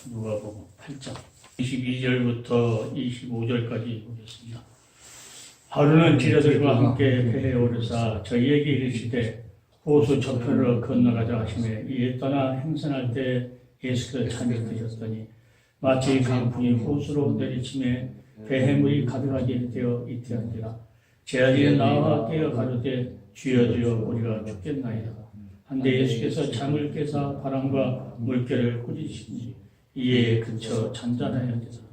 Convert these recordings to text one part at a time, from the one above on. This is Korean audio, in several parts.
누가복음 8장 22절부터 25절까지 보겠습니다. 하루는 제자들과 함께 배에 오르사 저희에게 이르시되 호수 저편으로 건너가자 하시매 이에 떠나 행선할 때 예수께서 잠이 드셨더니 마치 강풍이 호수로 내리치매 배에 물이 가득하게 되어 이태한지라 제자들이 나와 깨어 가로되 주여 주여 우리가 죽겠나이다. 한데 예수께서 잠을 깨사 바람과 물결을 꾸짖으시니 이에 그쳐 잔잔하여지라.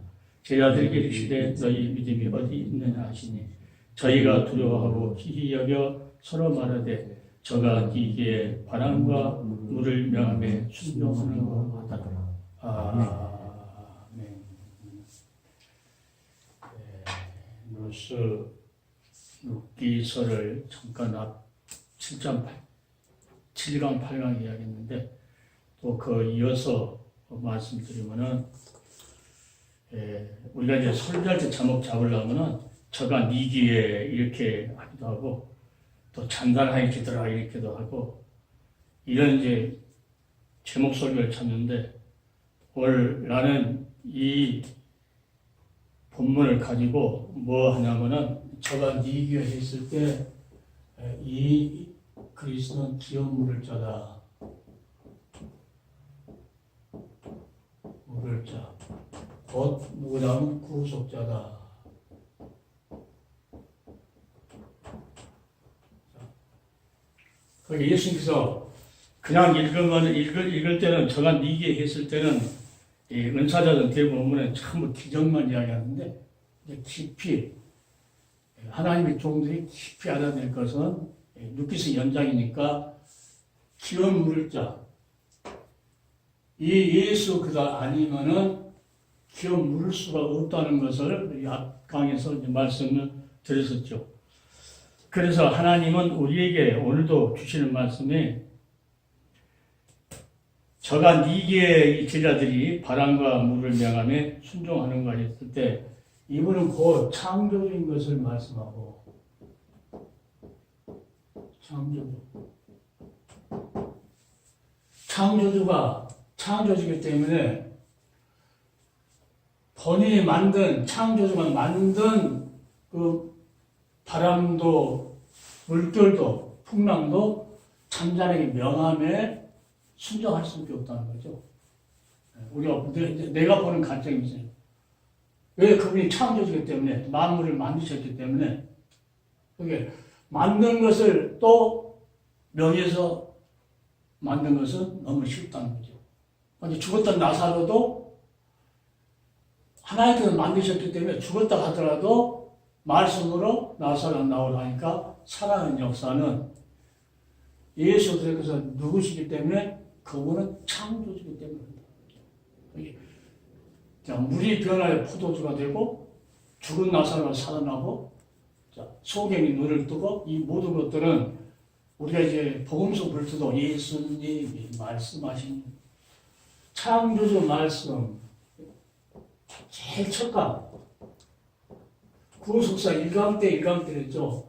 제자들에게 이르시되 너희 믿음이 어디 있느냐 하시니 저희가 두려워하고 희희 여겨 서로 말하되 저가 이기에 바람과 물을 명함에 순종하는 것 같더라. 아멘. 루스 룻기서를 잠깐 앞 7강 8강 이야기했는데 또 그 이어서 말씀드리면은 우리가 이제 설교할 때 제목 잡으려면은 저가 니기에 이렇게 하기도 하고 또 잔잔하게 기도라 이렇게도 하고 이런 이제 제목 설교를 찾는데 오늘 나는 이 본문을 가지고 뭐 하냐면은 저가 니기에 했을 때 이 그리스도는 기업 물을 자다. 물을 자. 곧 누구냐면 구속자다. 거기 예수님께서 그냥 읽을 때는 저가 니기에 했을 때는 이 은사자들 대부분은 전부 기적만 이야기하는데 깊이 하나님의 종들이 깊이 알아낼 것은 룻기서 연장이니까 기업 물을 자. 이 예수 그가 아니면은 기업 물을 수가 없다는 것을 앞강에서 말씀을 드렸었죠. 그래서 하나님은 우리에게 오늘도 주시는 말씀이 저가 니기의 제자들이 바람과 물을 명함에 순종하는 거 했을 때 이분은 곧 창조적인 것을 말씀하고 창조주가 창조주기 때문에 본인이 만든 창조주가 만든 그 바람도 물결도 풍랑도 잠잠하게 명함에 순종할 수밖에 없다는 거죠. 우리가 내가 보는 관점이 있어요. 왜 그분이 창조주기 때문에 만물을 만드셨기 때문에 그게 만든 것을 또 명예해서 만든 것은 너무 쉽다는 거죠. 근데 죽었던 나사로도 하나님께서 만드셨기 때문에 죽었다 하더라도 말씀으로 나사로가 나오라니까 살아가는 역사는 예수 그리스도께서 누구시기 때문에 그분은 창조주기 때문에 자, 물이 변하여 포도주가 되고 죽은 나사로가 살아나고 자, 소경이 눈을 뜨고 이 모든 것들은 우리가 이제 복음서 볼 때도 예수님이 말씀하신 창조주 말씀 제일 첫강 구속사 1강 때 했죠.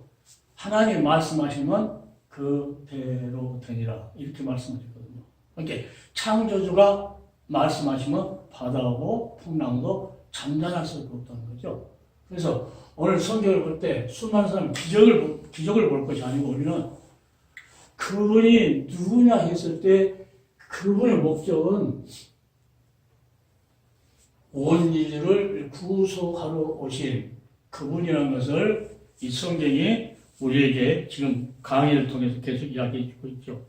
하나님 말씀하시면 그대로 되니라 이렇게 말씀하셨거든요. 그러니까 창조주가 말씀하시면 바다하고 풍랑도 잠잠할 수가 없다는 거죠. 그래서 오늘 성경을 볼 때 수많은 사람 기적을 볼 것이 아니고 우리는 그분이 누구냐 했을 때 그분의 목적은 온 인류를 구속하러 오신 그분이라는 것을 이 성경이 우리에게 지금 강의를 통해서 계속 이야기해 주고 있죠.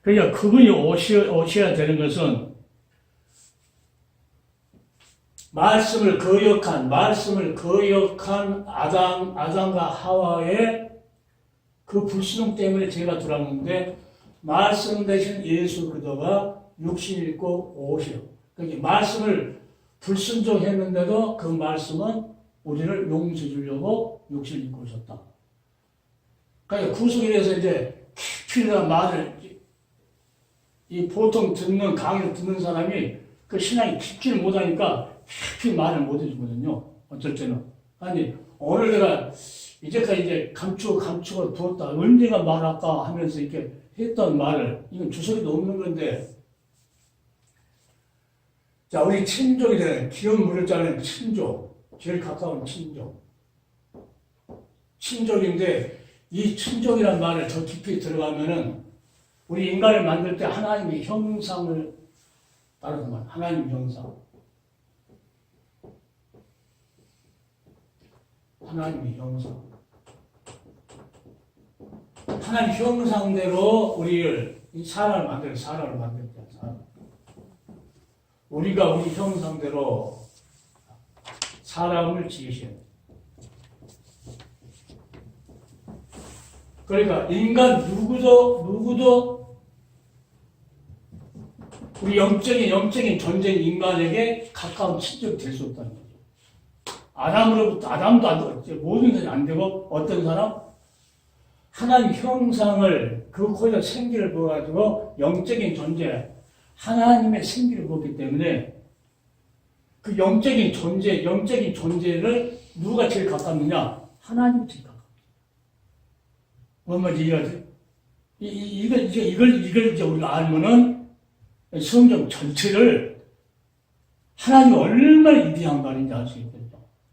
그러니까 그분이 오셔야 되는 것은 말씀을 거역한 아담과 하와의 그 불순종 때문에 죄가 들어왔는데 말씀 대신 예수 그리스도가 육신 입고 오셔. 그러니까 말씀을 불순종했는데도 그 말씀은 우리를 용서해 주려고 육신 입고 오셨다. 그러니까 구속에 대해서 이제 깊이나 말을 이 보통 강의를 듣는 사람이 그 신앙이 깊지를 못하니까 깊이 말을 못 해주거든요. 어쩔 때는. 아니, 오늘 내가 이제까지 이제 감추고 두었다. 언제가 말할까 하면서 이렇게 했던 말을, 이건 주석이도 없는 건데, 자, 우리 친족이 되는 기업 물자는 친족, 제일 가까운 친족. 친족인데 이 친족이란 말을 더 깊이 들어가면은 우리 인간을 만들 때 하나님의 형상을 따르는 말, 하나님 형상. 하나님의 형상. 하나님 형상대로 우리를, 이 사람을 만들 때, 사람. 우리가 우리 형상대로 사람을 지으셔야 돼요. 그러니까 인간 누구도 우리 영적인 존재인 인간에게 가까운 친족이 될 수 없다는 거죠. 아담도 안 되고, 모든 사람이 안 되고, 어떤 사람? 하나님 형상을, 그 코에서 생기를 부어가지고, 영적인 존재, 하나님의 생기를 부었기 때문에, 그 영적인 존재를 누가 제일 가깝느냐? 하나님이 제일 가깝다. 뭔 말인지 이해하세요? 이걸 이제 우리가 알면은, 성경 전체를 하나님이 얼마나 위대한 분인지 알 수 있거든요.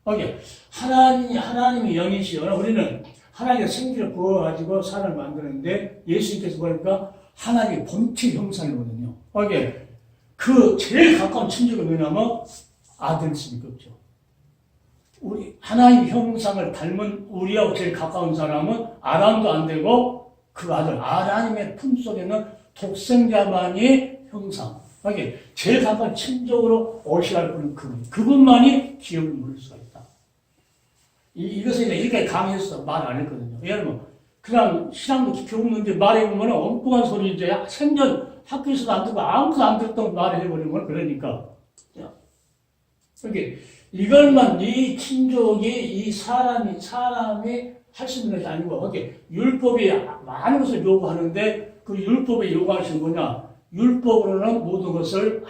거기에 하나님이 영이시여 우리는 하나님의 생기를 부어가지고 사람을 만드는데 예수님께서 보니까 하나님의 본체 형상이거든요. 거기에 그 제일 가까운 친족이 뭐냐면 아들 수밖에 없죠. 우리 하나님 형상을 닮은 우리하고 제일 가까운 사람은 아담도 안 되고 그 아들 하나님의 품속에는 독생자만이 형상. 이게 제일 가까운 친족으로 오시라고 하는 그분만이 기업을 물을 수가 있다. 이것을 이렇게 강의해서 말 안 했거든요. 예를 들면 그냥 신앙도 깊이 없는데 말해보면 엉뚱한 소리 이제 생전 학교에서도 안 듣고 아무것도 안 듣던 말을 해버리면 그러니까. 이렇게 이걸만 이 친족이 이 사람이 할 수 있는 것이 아니고 이렇게 율법이 많은 것을 요구하는데 그 율법에 요구하시는 뭐냐? 율법으로는 모든 것을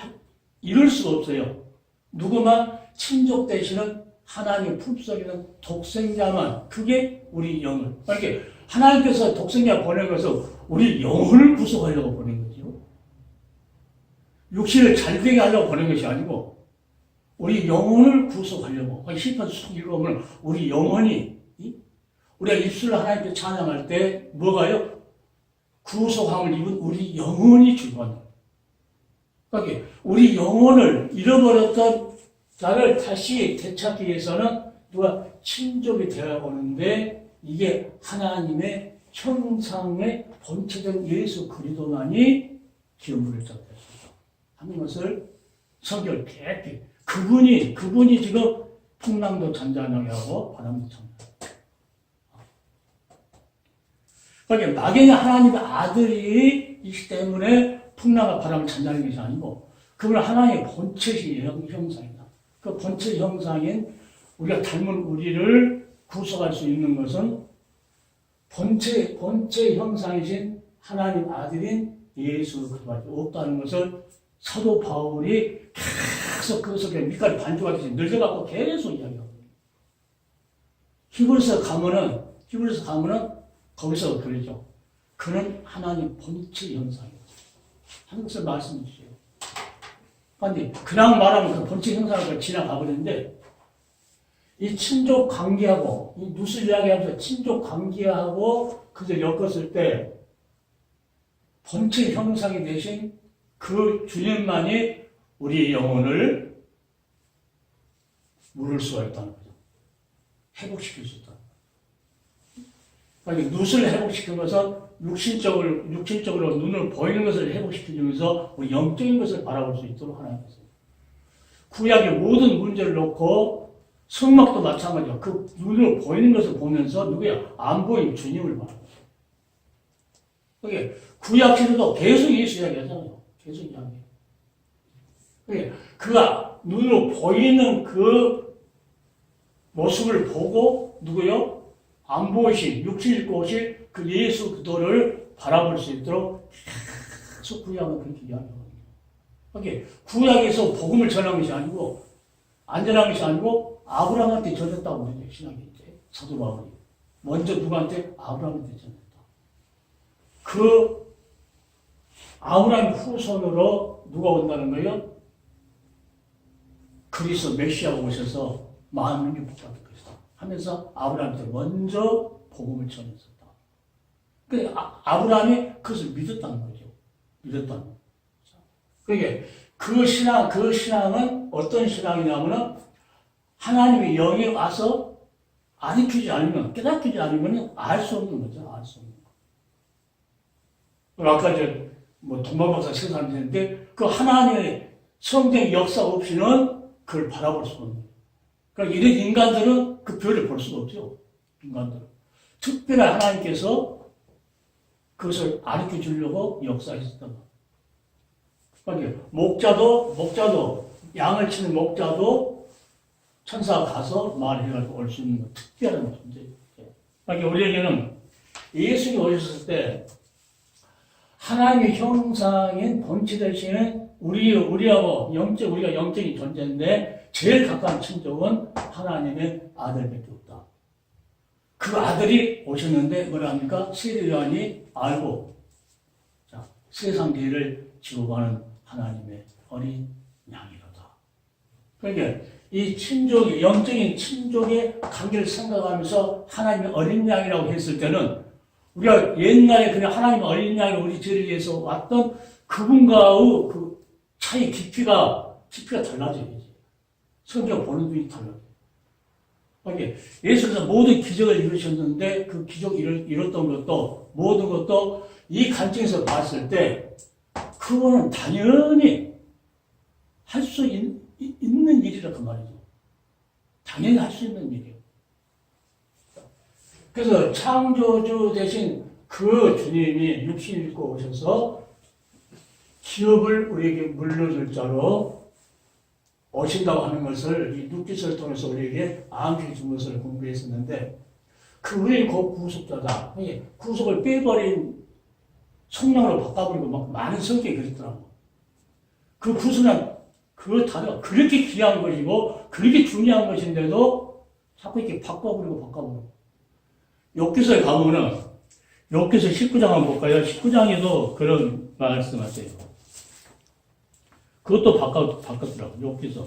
이룰 수가 없어요. 누구만 친족 되시는 하나님 품속에 있는 독생자만, 그게 우리 영을. 이렇게 하나님께서 독생자 보낸 것은 우리 영혼을 구속하려고 보낸 거죠. 육신을 잘되게 하려고 보낸 것이 아니고 우리 영혼을 구속하려고. 시편 읽어보면 우리 영혼이, 우리가 입술로 하나님께 찬양할 때 뭐가요? 구속함을 입은 우리 영혼이 주관. 그러니까 우리 영혼을 잃어버렸던 나를 다시 되찾기 위해서는 누가 친족이 되어 오는데 이게 하나님의 형상의 본체적 예수 그리스도만이 기업물을 잡았습니다. 하는 것을 성경을 깊이 그분이 지금 풍랑도 잔잔하게 하고 바람도 잔잔하게. 그러니까 막연히 하나님의 아들이기 때문에 풍랑과 바람을 잔잔하는 것이 아니고 그분은 하나님의 본체의 형상이다. 그 본체 형상인 우리가 닮은 우리를 구속할 수 있는 것은 본체 형상이신 하나님 아들인 예수 그리스도밖에 없다는 것을 사도 바울이 계속 그 속에 밑까지 반죽하듯이 늘려갖고 계속 이야기하거든요. 히브리서 가면은 거기서 그러죠. 그는 하나님 본체 형상이다. 하는 것을 말씀해 주세요. 그런데 그냥 말하면 그 본체 형상을 지나가 버리는데 이 친족 관계하고 이 누수 이야기하면서 친족 관계하고 그저 엮었을 때 본체 형상이 되신 그 주님만이 우리의 영혼을 물을 수가 있다는 거죠. 회복시킬 수 있다. 그러니까 누수를 회복시키는 것은 육신적으로 눈을 보이는 것을 회복시키면서 우리 영적인 것을 바라볼 수 있도록 하나님께서 구약의 모든 문제를 놓고 성막도 마찬가지야. 그 눈으로 보이는 것을 보면서 누구야? 안 보인 주님을 바라보죠. 그게 구약 시대도 계속 예수 이야기하잖아요. 계속 이야기해요. 그가 눈으로 보이는 그 모습을 보고 누구요? 안 보이신 육신을 입고 오실 그 예수 그리스도를 바라볼 수 있도록 계속 구약은 그렇게 이야기하거든요. 그게 구약에서 복음을 전한 것이 아니고 안전한 것이 아니고 아브라함한테 전했다고 그러죠. 신학이 이제 사도 바울이 먼저 누구한테? 아브라함한테 전했다. 그 아브라함 후손으로 누가 온다는 거예요? 그리스도 메시아가 오셔서 만민이 복받을 것이다 하면서 아브라함한테 먼저 복음을 전했었다. 그 아브라함이 그것을 믿었다는 거죠. 믿었다는 거죠. 그게 그 신앙은 어떤 신앙이냐면은 하나님의 영이 와서 가르치지 않으면, 깨닫지 않으면 알 수 없는 거죠. 알 수 없는 거. 아까 동방박사 세 사람이 있는데 그 하나님의 성경 역사 없이는 그걸 바라볼 수가 없는 거예요. 그러니까 이런 인간들은 그 별을 볼 수가 없죠. 인간들은. 특별히 하나님께서 그것을 가르쳐 주려고 역사했었단 말이에요. 그러니까 목자도 양을 치는 목자도 천사가 가서 말해가지고 올 수 있는 특별한 존재예요. 그러니까 우리에게는 예수님이 오셨을 때 하나님의 형상인 본체 대신에 우리하고 우리가 영적인 존재인데 제일 가까운 친족은 하나님의 아들밖에 없다. 그 아들이 오셨는데 뭐라 합니까? 세례요한이 알고 세상 죄를 지고 가는 하나님의 어린 양이로다. 그러니까 이 친족이 영적인 친족의 관계를 생각하면서 하나님의 어린 양이라고 했을 때는 우리가 옛날에 그냥 하나님의 어린 양이 우리 죄를 위해서 왔던 그분과의 그 차이 깊이가 달라져요. 성경 보는 눈이 달라져요. 그러니까 예수께서 모든 기적을 이루셨는데 그 기적을 이뤘던 것도 모든 것도 이 관점에서 봤을 때 그거는 당연히 할 수 있는 일이라 그 말이죠. 당연히 할 수 있는 일이에요. 그래서 창조주 대신 그 주님이 육신을 입고 오셔서 기업을 우리에게 물려줄 자로 오신다고 하는 것을 이 누기서를 통해서 우리에게 암시해 준 것을 공부했었는데 그분이 그 구속자다. 구속을 빼버린 성령으로 바꿔버리고 막 많은 성격이 그랬더라고. 그 구속은 그렇다면 그렇게 귀한 것이고 그렇게 중요한 것인데도 자꾸 이렇게 바꿔버리고. 욥기서에 가보면은 욥기서 19장 한번 볼까요? 19장에도 그런 말씀하세요. 그것도 바꿨더라고. 욥기서.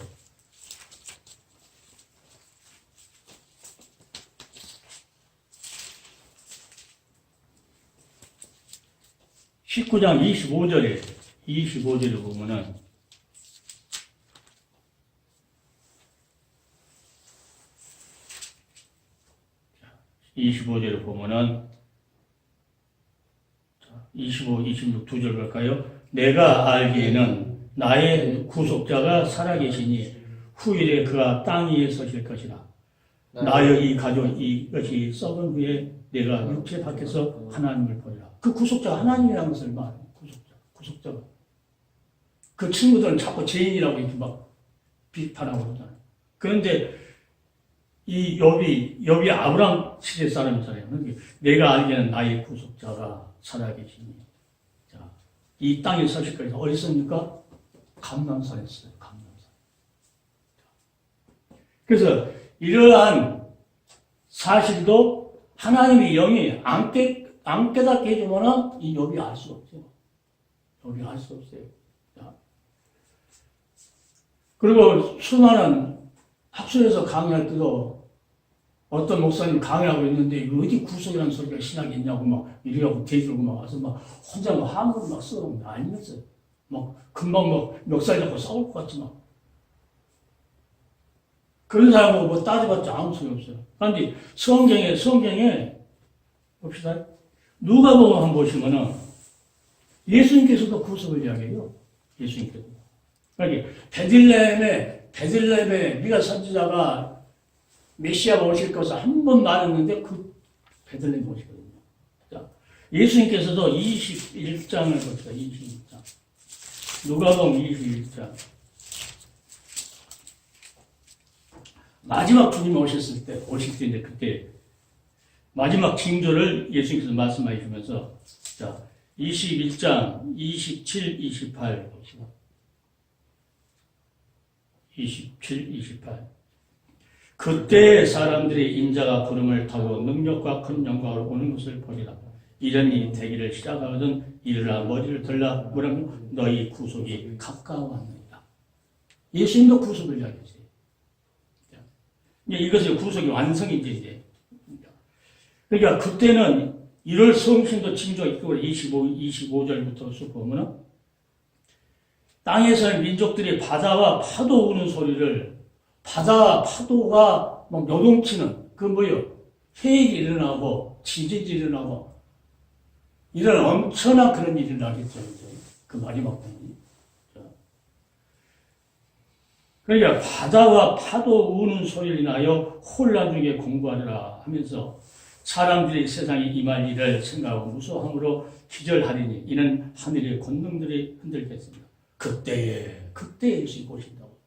19장 25절에 보면은 25절에 보면은 25, 26 두 절 볼까요? 내가 알기에는 나의 구속자가 살아계시니 후일에 그가 땅 위에 서실 것이라. 나의 이 가족 이것이 썩은 후에 내가 육체 밖에서 하나님을 보리라. 그 구속자가 하나님이라는 것을 말해요. 구속자가. 그 친구들은 자꾸 죄인이라고 이렇게 막 비판하고 그러잖아요. 그런데 이 욥이 아브라함 시대 사람이잖아요. 그러니까 내가 알기에는 나의 구속자가 살아계시니. 자, 이 땅에 서실 것이다. 어디서입니까? 감람산에 있어요. 감람산. 그래서 이러한 사실도 하나님의 영이 안 깨닫게 해주면 이 욥이 알 수 없죠. 욥이 알 수 없어요. 자. 그리고 수많은 학술에서 강의할 때도 어떤 목사님 강의하고 있는데 어디 구속이라는 소리가 신학이 있냐고 막 이래갖고 대들고 막 와서 막 혼자 막 한국을 막 써놓으면 아니면서 막 금방 막 멱살 잡고 싸울 것 같지 막. 그런 사람하고 뭐 따져봤자 아무 소용 없어요. 그런데 성경에 봅시다. 누가복음 한번 보시면은 예수님께서도 구속을 이야기해요. 예수님께서. 그러니까 베들레헴에 미가 선지자가 메시아가 오실 것을 한 번 말했는데 그 베들레헴 오시거든요. 자, 예수님께서도 21장을 봅시다. 21장. 누가복음 21장. 마지막 주님이 오실 때 이제 그때 마지막 징조를 예수님께서 말씀해 주면서 자, 21장 27, 28 봅시다. 27, 28. 그때 사람들이 인자가 구름을 타고 능력과 큰 영광으로 오는 것을 보리라. 이전이 되기를 시작하거든 이르라 머리를 들라 뭐라고 너희 구속이 가까워왔느니라. 예수님도 구속을 이야기했어요. 이것이 구속의 완성이지, 이제. 그러니까 그때는 1월 성신도 징조 25절부터 쭉 보면은 땅에서는 민족들이 바다와 파도 우는 소리를 바다와 파도가 막 요동치는 그 뭐요? 해일이 일어나고 지진이 일어나고 이런 엄청난 그런 일이 일어나겠죠. 이제. 그 마지막 때는. 그러니까 바다와 파도 우는 소리를 인하여 혼란 중에 공부하느라 하면서 사람들이 세상에 임할 일을 생각하고 무서워함으로 기절하리니 이는 하늘의 권능들이 흔들겠습니다. 그때에 예수님 보신다고.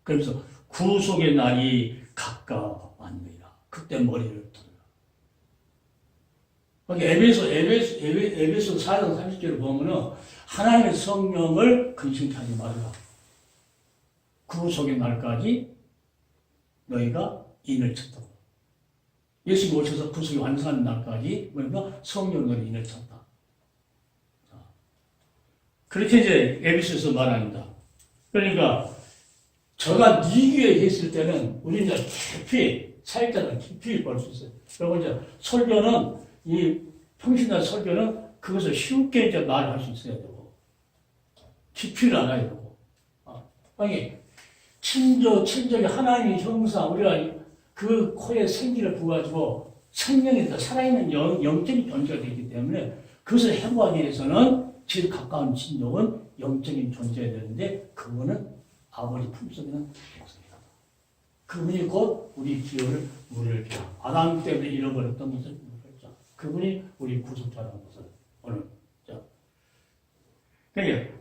그러면서 구속의 날이 가까웠느니라. 그때 머리를 들어라. 에베소 4장 30절을 보면은 하나님의 성령을 근심케 하지 말라. 구속의 날까지 너희가 인을 쳤다고. 예수님 오셔서 구속이 완성하는 날까지 뭐니까 성령으로 인을 쳤다. 그렇게 이제 에베소에서 말합니다. 그러니까 저가 니기에 했을 때는 우리는 이제 깊이 사역자는 깊이 볼 수 있어요. 그리고 이제 설교는 이 평신날 설교는 그것을 쉽게 이제 말할 수 있어야 되고 깊이를 알아야 되고. 아니 친족이 하나님의 형상 우리가 그 코에 생기를 부어가지고 생명이 살아있는 영적인 존재가 되기 때문에 그것을 해부하기 위해서는 제일 가까운 친족은 영적인 존재가 되는데 그분은 아버지 품속에는 없습니다. 그분이 곧 우리 기업을 물을 펴 아담 때문에 잃어버렸던 것을 물었죠. 그분이 우리 구속자라는 것을 오늘 그러니까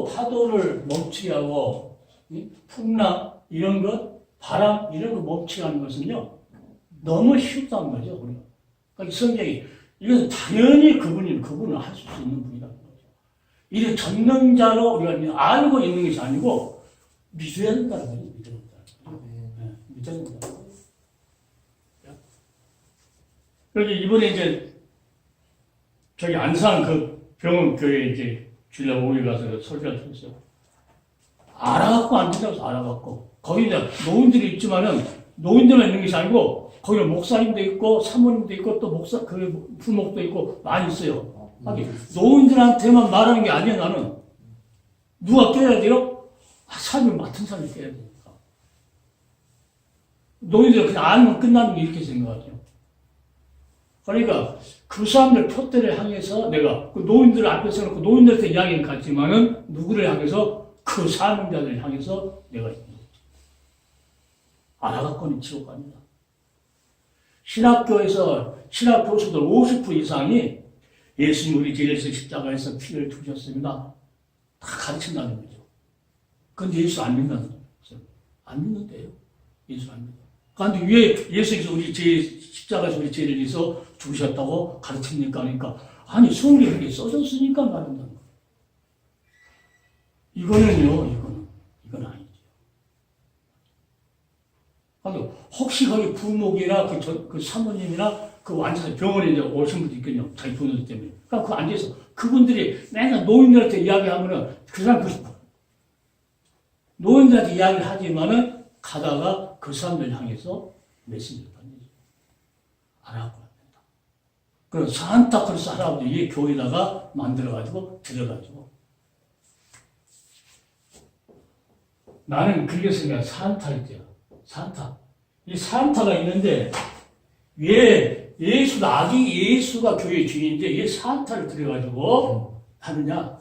파도를 멈추게 하고 풍랑 이런 것 바람 이런 거 멈추게 하는 것은요 너무 쉽다는 거죠. 우리가. 그러니까 성경이 이것은 당연히 그분은 할 수 있는 분이라는 거죠. 이를 전능자로 우리가 알고 있는 것이 아니고 믿어야 된다는 거죠. 믿어야 된다. 그래서 이번에 이제 저기 안산 그 병원 교회 이제 주일날 오후에 가서 설교를 했어요. 알아갖고 안 된다고 해서 알아갖고 거기 이제 노인들이 있지만은 노인들만 있는 것이 아니고 거기 목사님도 있고 사모님도 있고 또 그 부목도 있고 많이 있어요. 노인들한테만 말하는 게 아니야. 나는 누가 깨야 돼요? 삶을 맡은 사람이 깨야 되니까. 노인들은 그냥 알면 끝나는 게 이렇게 생각하죠. 그러니까 그 사람들 표대를 향해서 내가 그 노인들 앞에 서놓고 노인들한테 이야기는 같지만은 누구를 향해서 그 사명자들을 향해서 내가 있는 거죠. 알아갖고는 지옥 갑니다. 신학교에서 신학 교수들 50% 이상이 예수님 우리 죄에서 십자가에서 피를 두셨습니다. 다 가르친다는 거죠. 그런데 예수 안 믿는다는 거죠. 안 믿는데요. 예수 안 믿어요. 그런데 왜 예수께서 우리 십자가에서 우리 죄를 위해서 죽으셨다고 가르칩니까? 하니까 아니 성경에 그렇게 써졌으니까 말한다는 거예요. 이건 아니죠. 그러니까 혹시 거기 부목이나 그 사모님이나 그 앉아서 병원에 이제 오신 분도 있거든요. 자기 부모들 때문에. 그러니까 그 앉아서 그분들이 맨날 노인들한테 이야기하면은 그 사람 노인들한테 이야기를 하지만은 가다가 그 사람들 향해서 메시지를 받는 거죠. 알아갖고 안 된다. 그래서 산타클로스 할아버지 교회에다가 만들어가지고 들여가지고 나는 그게 생각해. 산타 있죠. 산타. 이 산타가 있는데 왜 예수가 교회 주인인데 왜 산타를 들여가지고 하느냐.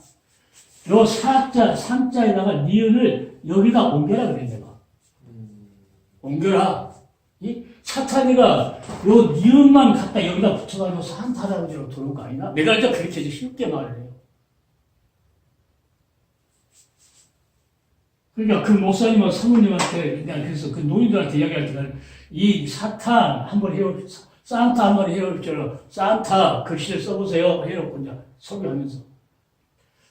요 산자에다가 니은을 여기다 옮겨라 그래 내가. 옮겨라. 이 사탄이가 요 니은만 갖다 여기다 붙여가지고 산타라고 들어올 거 아니나? 내가 이제 그렇게 쉽게 말을 해요. 그러니까 그 목사님과 사모님한테 그냥 그래서 그 노인들한테 이야기할 때는 이 사탄 한번 해봅시다. 산타 한번 해봅시다. 산타 글씨를 써보세요. 해놓고 이제 소개하면서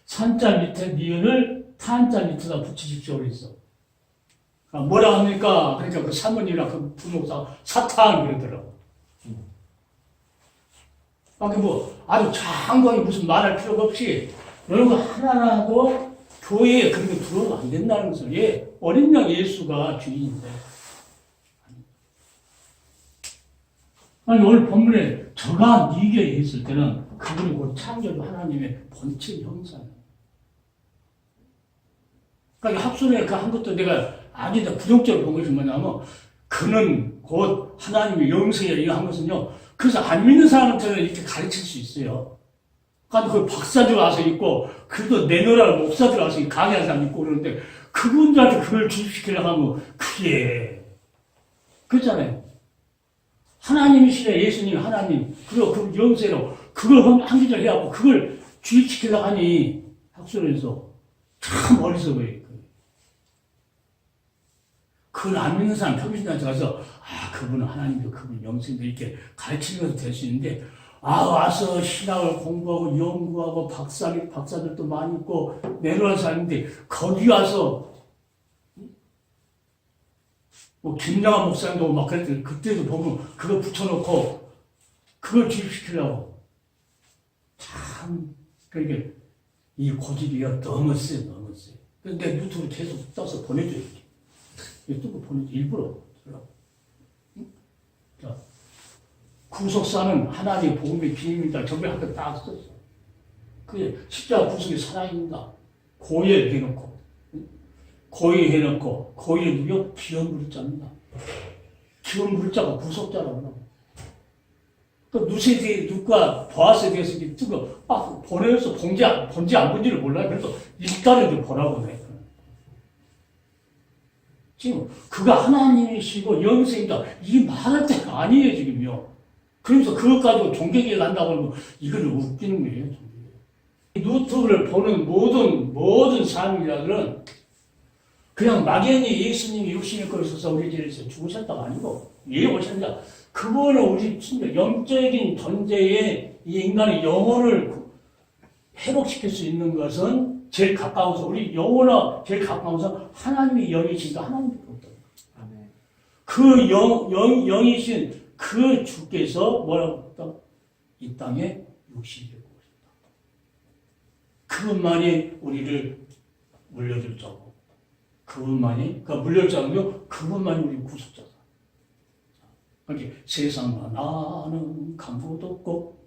산자 밑에 니은을 탄자 밑에다 붙이십시오. 그랬어. 그러니까 뭐라 합니까? 그러니까 그 사모님이랑 그 부목사 사탄 그러더라고. 아주 장관이 무슨 말할 필요가 없이 이런 거 하나라도 교회에 그런 게 들어오면 안 된다는 것을 어린 양 예수가 주인인데 아니, 오늘 본문에 저가 니게 했을 때는 그분이 곧 창조주 하나님의 본체 형상이에요. 그러니까 합순에 그 한 것도 내가 아주 부정적으로 본 것이 뭐냐면, 그는 곧 하나님의 영성이라 이거 한 것은요, 그래서 안 믿는 사람한테는 이렇게 가르칠 수 있어요. 그러니까 그 박사들 와서 있고, 그래도 내노라는 목사들 와서 강의하는 사람 있고 그러는데, 그분들한테 그걸 주입시키려고 하면, 그게, 그렇잖아요. 하나님이시래, 예수님, 하나님, 그리고 그 영세로, 그걸 한기절 해갖고, 그걸 주입시키려고 하니, 학술에서 참 어리석어요. 그걸 안 믿는 사람, 평신한테 가서, 그분은 하나님도 그분 영생도 이렇게 가르치는 것도 될 수 있는데, 와서 신학을 공부하고 연구하고 박사들도 많이 있고, 내려온 사람인데, 거기 와서, 김양한 목사님도 막 그랬더니, 그때도 보면 그거 붙여놓고, 그걸 주입시키려고. 참, 그러니까, 이 고집이가 너무 세요, 너무 세. 근데 유튜브로 계속 떠서 보내줘요. 유튜브 보내줘, 일부러. 자, 구속사는 하나님의 복음의 비밀이다. 정말 한번 딱 썼어. 그게 십자가 구속이 살아있는다. 고해해놓고, 고해해놓고, 고해 누구요? 기원 물자입니다. 기원 물자가 구속자라고. 그 누세대, 누가 보아스에 대해서 뜨거, 보내서 본지 안 본지를 몰라요. 그래서 일단은 좀 보라고 해. 지금 그가 하나님이시고 영생이다. 이게 말할 때가 아니에요, 지금요. 그러면서 그것 가지고 종교계에 간다고 하면 이거는 웃기는 거예요. 유튜브를 보는 모든 사람이라들은 그냥 막연히 예수님이 육신의 거에 있어서 우리 집에서 죽으셨다가 아니고 왜 오셨냐. 그거는 우리 진짜 영적인 존재의 이 인간의 영혼을 회복시킬 수 있는 것은 제일 가까워서 우리 영혼과 제일 가까워서 하나님의 영이신가 하나님밖에 없다. 그 영이신 그 주께서 뭐라고 했다? 이 땅에 육신이 되고 오셨다. 그분만이 우리를 물려줄 자고, 그분만이 물려줄 자고요. 그분만이 우리 구속자다. 그러니까 세상과 나는 간부도 없고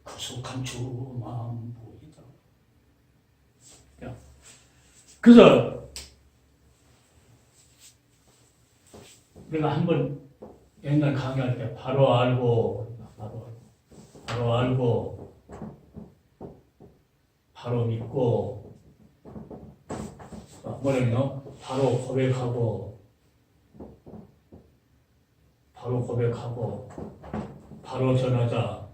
구속한 주만 보이다. 그래서 내가 한번 옛날 강의할 때 바로 알고 바로 믿고 뭐냐면 바로 고백하고 바로 전하자.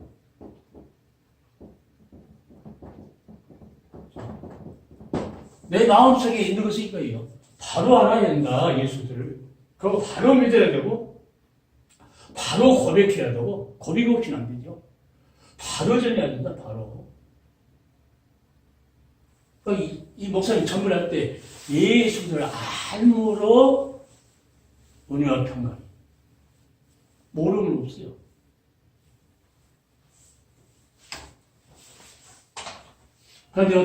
내 마음속에 있는 것이 이거예요. 바로 알아야 된다, 예수들을. 그리고 바로 믿어야 되고, 바로 고백해야 되고, 고백 없이는 안 되죠. 바로 전해야 된다, 바로. 이 목사님 전문할 때 예수들을 알므로 은혜와 평강. 모르면 없어요. 그런데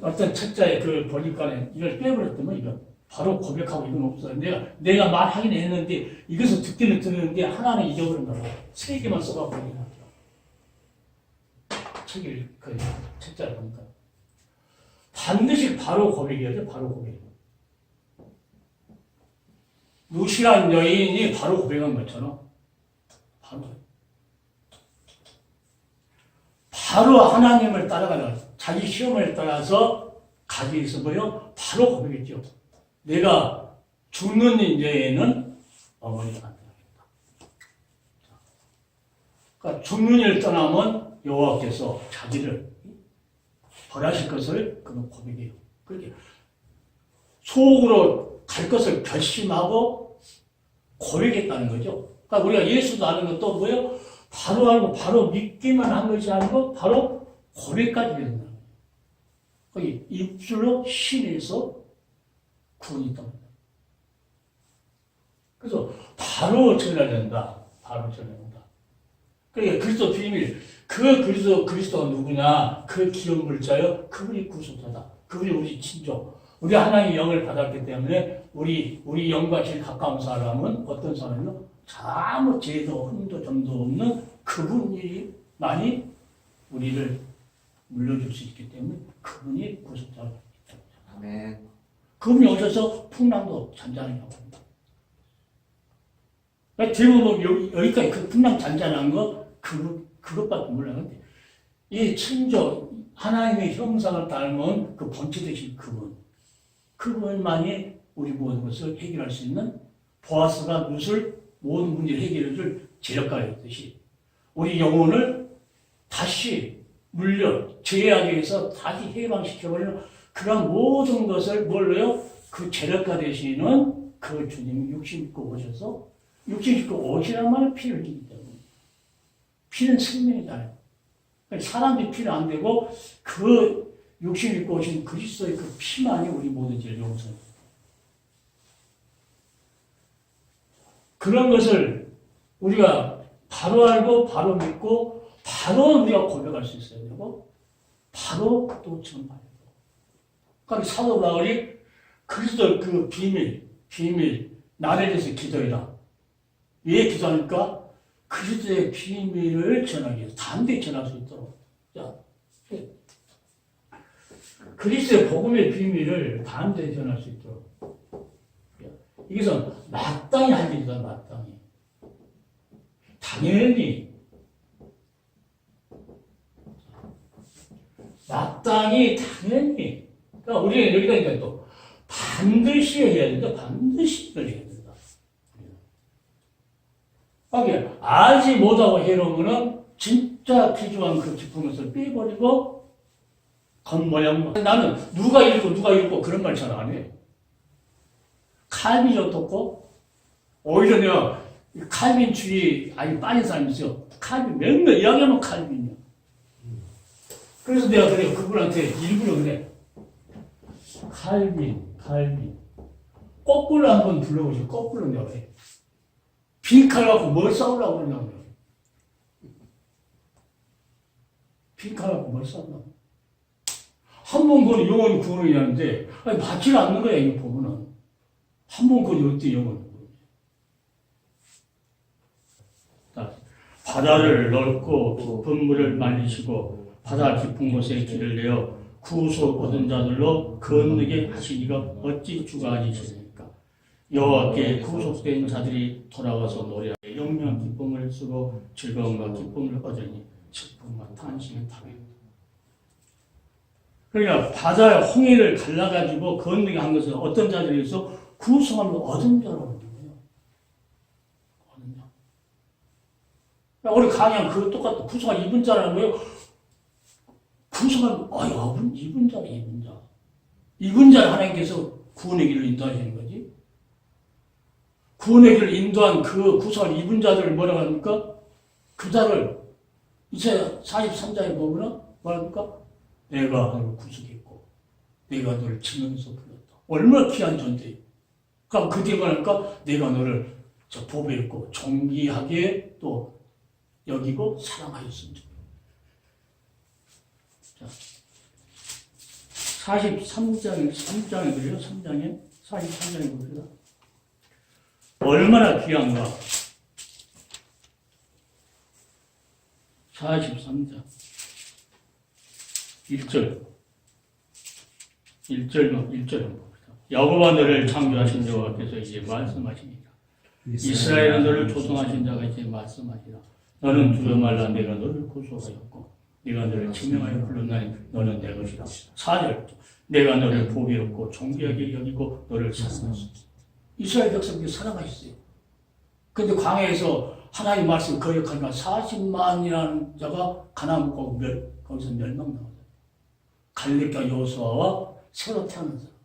어떤 책자에 그 보니까 이걸 빼버렸더만, 이거. 바로 고백하고 이건 없어요. 내가 말하긴 했는데, 이것을 듣기는 듣는데, 하나는 잊어버린다고. 3개만 써갖고 얘기하죠. 책을, 책자를 보니까. 반드시 바로 고백해야 돼, 바로 고백. 루시란 여인이 바로 고백한 것처럼, 바로 하나님을 따라가는, 자기 시험을 따라서 가지고 있어 보여, 바로 고백했죠. 내가 죽는 인자에는 어머니가 안 되겠다. 그러니까 죽는 일을 떠나면 여호와께서 자기를 벌하실 것을 그는 고백해요. 그렇게 속으로 갈 것을 결심하고 고백했다는 거죠. 그러니까 우리가 예수도 아는 것도 뭐예요? 바로 알고 바로 믿기만 한 것이 아니고 바로 고백까지 된다. 거기 입술로 신에서 구원이 있다. 그래서 바로 전해야 된다. 바로 전해야 된다. 그러니까 그리스도 비밀. 그리스도가 누구냐? 그 기업 물자요. 그분이 구속자다. 그분이 우리 친족. 우리 하나님의 영을 받았기 때문에 우리 영과 제일 가까운 사람은 어떤 사람이요? 아무 죄도 흠도 점도 없는 그분만이 우리를 물려줄 수 있기 때문에 그분이 구속자가 있다. 아멘. 그분이 오셔서 풍랑도 잔잔하게 하고 합니다. 대부분 여기까지 그 풍랑 잔잔한 거 그것밖에 몰라요. 이 천조 하나님의 형상을 닮은 그 본체 되신 그분만이 우리 모든 것을 해결할 수 있는 보아스가 모든 문제를 해결해 줄 재력가였듯이 우리 영혼을 다시 죄악에서 다시 해방시켜버리는 그런 모든 것을 뭘로요? 그 재력가 되시는 그 주님이 육신 입고 오셔서 육신 입고 오시란 말은 피를 흘리기 때문에 피는 생명이잖아요. 사람들이 피는 안 되고 그 육신 입고 오신 그리스도의 그 피만이 우리 모든 죄를 용서해요. 그런 것을 우리가 바로 알고 바로 믿고 바로 우리가 고백할 수 있어야 되고 바로 또 전파해야 되고 그러니까 사도 바울이 그리스도 그 비밀 나를 위해서 기도해라. 왜 기도하니까? 그리스도의 비밀을 전하기 위해서 담대히 전할 수 있도록. 자, 그리스도의 복음의 비밀을 담대히 전할 수 있도록. 이것은 마땅히 할 일이다. 마땅히. 당연히 그러니까 우리는 여기까지 또 반드시 해야 된다. 반드시 이걸 해야 된다. 하긴 알지 못하고 해놓으면 진짜 귀중한 그 깊은 것을 빼버리고 겉모양 나는 누가 읽고 그런 말 잘 안 해. 칼빈이 어떻고 오히려 내가 칼빈주의 아니 빠진 사람이 있어요. 칼빈 몇몇 이야기하면 칼빈이야. 그래서 내가 그래 그분한테 일부러 그래. 칼빈 거꾸로 한번 불러보시오. 거꾸로 내가 해. 빈칼 갖고 뭘 싸우려고 그러냐고. 빈칼 갖고 뭘 싸우려고. 한 번 그건 영혼 구원이라는데 아니 맞지를 않는 거야 이거 보면은. 한 번 그건 어때 영혼 바다를 넓고 깊은 물을 말리시고 바다 깊은 곳에 길을 내어 구속 얻은 자들로 건너게 하시니가 어찌 주가 아니시니까. 여호와께 구속된 자들이 돌아와서 노래하여 영영 기쁨을 쓰고 즐거움과 기쁨을 얻으니 슬픔과 탄식을 타게. 그러니까 바다의 홍해를 갈라가지고 건너게 한 것은 어떤 자들이 있어 구속함을 얻은 자라고 하는 거예요. 얻은 자. 우리 강의한 그 똑같다. 구속함 입은 자라는 거예요. 구속함, 입은 자. 입은 자를 하나님께서 구원의 길을 인도하시는 거지. 구원의 길을 인도한 그 구속함 입은 자들을 뭐라고 합니까? 그 자를 이사야 43장에 보면 뭐랍니까? 내가 너를 구속했고 내가 너를 지면서 불렀다. 얼마나 귀한 존재예요. 그럼 그 뒤에 뭐랄까? 내가 너를 보배했고 존귀하게 또 여기고 사랑하였습니다. 자, 43장에 그래요. 43장에 봅니다. 얼마나 귀한가. 43장 1절만 봅니다. 여호와 너를 창조하신 여호와께서 이제 말씀하십니다. 이스라엘은 너를 조성하신 자가 이제 말씀하시라. 너는 두려워 말라. 내가 너를 구속하였고 내가 너를 지명하여 불렀나니 너는 내 것이라. 4절 내가 너를 보배롭고 존귀하게 여기고 너를 사랑하셨다. 이스라엘 백성들이 사랑하셨어요. 그런데 광야에서 하나님 말씀 거역하니까 40만이라는 자가 가나안 못 거기서 멸망당하다. 갈렙과 여호수아와 새로 태어난 사람.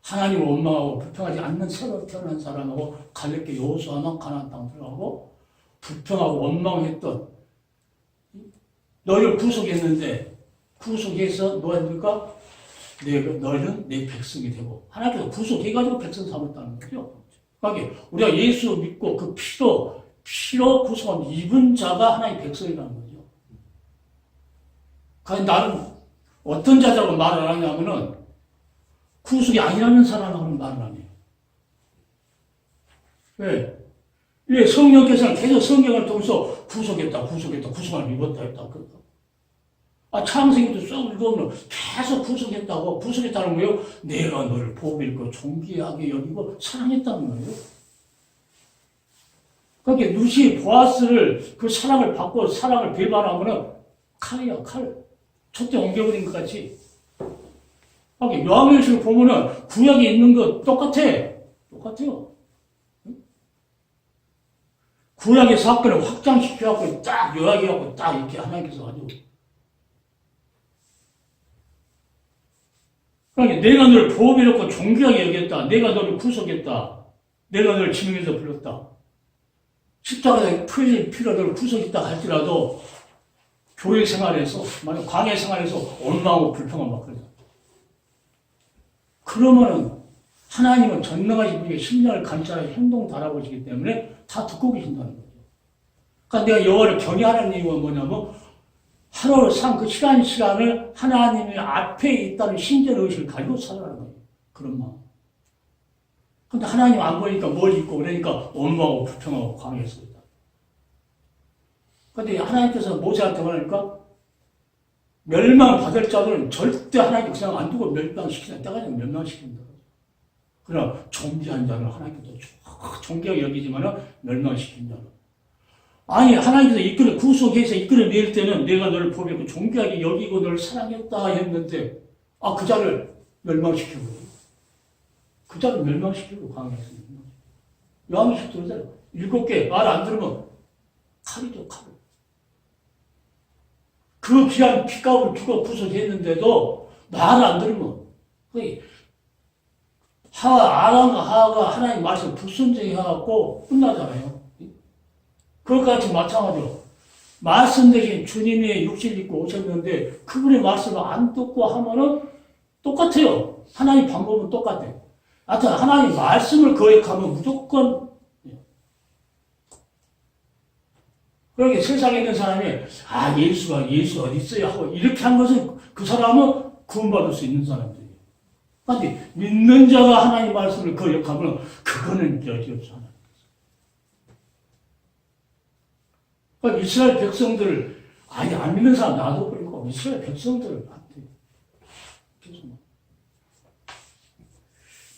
하나님을 원망하고 불평하지 않는 새로 태어난 사람하고 갈렙과 여호수아만 가나안 땅 들어가고 불평하고 원망했던 너희를 구속했는데 구속해서 너희가 너희는 내 백성이 되고 하나님께서 구속해가지고 백성 삼았다는 거죠. 그러니까 우리가 예수 믿고 그 피로 구속한 입은 자가 하나님의 백성이라는 거죠. 그러니까 나는 어떤 자라고 말을 하냐면은 구속이 아니라는 사람하고는 말을 안 해요. 왜? 왜 성령께서는 계속 성경을 통해서 구속을 입었다 했다. 창세기도 쭉 읽어보면 계속 구속했다는 거예요. 내가 너를 보호했고 존귀하게 여기고 사랑했다는 거예요. 그러니까 루시 보아스를 그 사랑을 받고 사랑을 배반하면은 칼이야, 칼. 촛대 옮겨버린 것 같이. 그러니까 요한계시록 보면은 구약에 있는 거 똑같아요. 구약의 사건을 확장시켜갖고 딱 요약해갖고 딱 이렇게 하나님께서 가지고. 그러니까 내가 너를 보호해놓고 존귀하게 여겼다. 내가 너를 구속했다. 내가 너를 지명해서 불렀다. 십자가에 풀릴 필요 너를 구속했다 할지라도 교회 생활에서, 만약 광야 생활에서 원망하고 불평을 받거든. 그러면은 하나님은 전능하신 분에게 심령을 관찰하고 행동 달아보시기 때문에 다 듣고 계신다는 거죠. 그러니까 내가 여호와를 경외하는 이유가 뭐냐면 하루를 산 그 시간을 하나님의 앞에 있다는 신전 의식을 가지고 살아가는 거예요. 그런 마음. 근데 하나님 안 보니까 뭘 있고 그러니까 원망하고 불평하고 광야에서 있다. 근데 하나님께서 모세한테 말하니까 멸망받을 자들은 절대 하나님께 그냥 안 두고 멸망시키는 때가 아니라 멸망시킨다. 그러나 존귀한 자는 하나님께서 존귀하게 여기지만 멸망시킨 자는. 아니 하나님께서 이끌어 구속해서 이끌어낼 때는 내가 너를 보고 존귀하게 여기고 너를 사랑했다 했는데 그 자를 멸망시키고 그 자를 멸망시키고 강요했습니다. 요한계시록 들으세요. 7개 말 안 들으면 칼이죠, 칼. 그 귀한 피값을 주고 구속했는데도 말 안 들으면 아담과 하와가 하나님 말씀 불순종해갖고 끝나잖아요. 그것과 같이 마찬가지로 말씀 대신 주님의 육신을 입고 오셨는데 그분의 말씀을 안 듣고 하면은 똑같아요. 하나님 방법은 똑같아요. 하여튼 하나님 말씀을 거역하면 무조건 그러니까 세상에 있는 사람이 예수 어디 있어요 하고 이렇게 한 것은 그 사람은 구원받을 수 있는 사람들이에요. 그런데 믿는 자가 하나님 말씀을 거역하면 그거는 여지없어 하나님. 그러니까 이스라엘 백성들을 아예 안 믿는 사람 나도 그렇고 이스라엘 백성들을 안 돼요.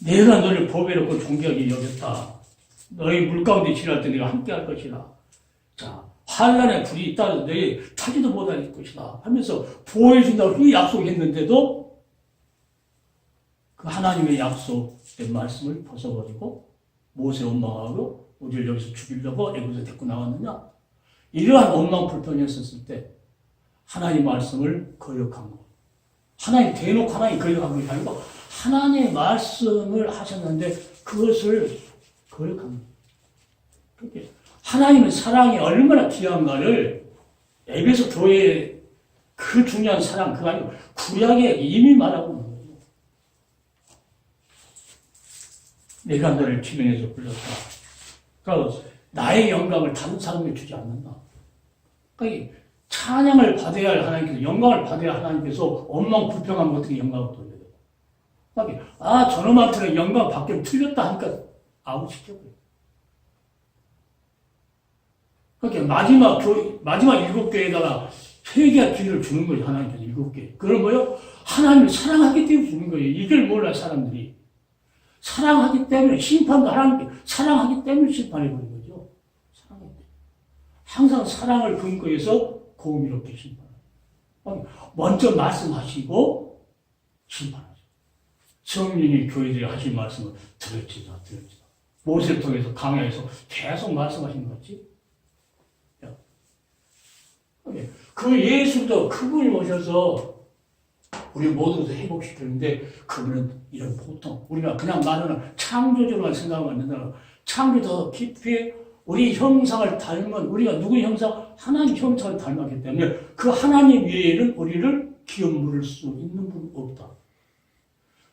내가 너를 보배롭고 존귀하게 여겼다. 너희 물 가운데 지날 때 내가 함께 할 것이라. 자, 환란의 불이 있다. 너희 타지도 못할 것이다. 하면서 보호해준다고 이 약속했는데도 그 하나님의 약속된 말씀을 벗어버리고 모세 원망하고 우리를 여기서 죽이려고 애굽에서 데리고 나왔느냐? 이러한 원망 불평이었을 때 하나님 말씀을 거역한 거. 하나님 대놓고 하나님 거역한 것이 아니고 하나님의 말씀을 하셨는데 그것을 거역한 거예요. 하나님의 사랑이 얼마나 귀한가를 에베소 교회의 그 중요한 사랑, 그거 아니고 구약에 이미 말하고 있는 거예요. 내가 너를 지명해서 불렀다. 그러니까 나의 영광을 다른 사람에게 주지 않는다. 그러니까 찬양을 받아야 할 하나님께서, 영광을 받아야 할 하나님께서 원망 불평하면 어떻게 영광을 돌려야 돼요? 그러니까 저놈한테는 영광 받기로 틀렸다 하니까 아웃시켜버려요. 그러니까 마지막 7개에다가 회개할 기회를 주는 거예요. 하나님께서 7개. 그런 거요? 하나님을 사랑하기 때문에 주는 거예요. 이걸 몰라 사람들이. 사랑하기 때문에 심판도 하나님께 사랑하기 때문에 심판해버린 거죠. 사랑하기 때문에. 항상 사랑을 근거해서 공의롭게 심판해요. 먼저 말씀하시고 심판하죠. 성령이 교회들이 하신 말씀을 들을지다. 모세를 통해서 강야에서 계속 말씀하신 거지. 그 예수도 그분이 오셔서 우리 모두를 회복시키는데 그분은 이런 보통 우리가 그냥 말하는 창조주로만 생각하면 안 된다. 창조 더 깊이 우리 형상을 닮은 우리가 누구의 형상? 하나님 형상을 닮았기 때문에 그 하나님 외에는 우리를 기업 물을 수 있는 분 없다.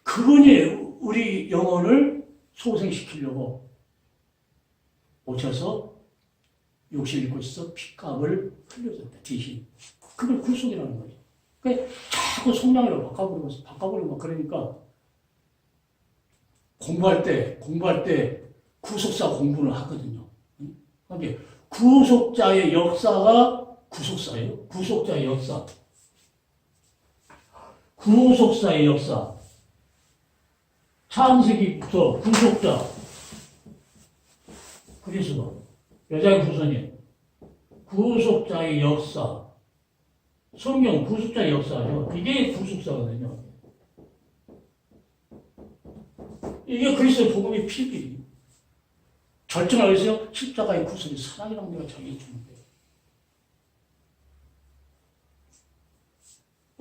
그분이 우리 영혼을 소생시키려고 오셔서 욕심 입고 있어 피값을 흘려줬다. 대신 그걸 굴속이라는 거죠. 그러니까 자꾸 속량으로 바꿔버리고 그러니까 공부할 때 구속사 공부를 하거든요. 그러니까 구속자의 역사가 구속사예요. 구속자의 역사. 구속사의 역사. 창세기부터 구속자. 그리스도. 여자의 후손이. 구속자의 역사. 성경 구속자의 역사죠. 이게 구속사거든요. 이게 그리스도의 복음의 필기. 결정을 해서 십자가의 구속이 사랑이라는 내가 자기에 주는 거예요.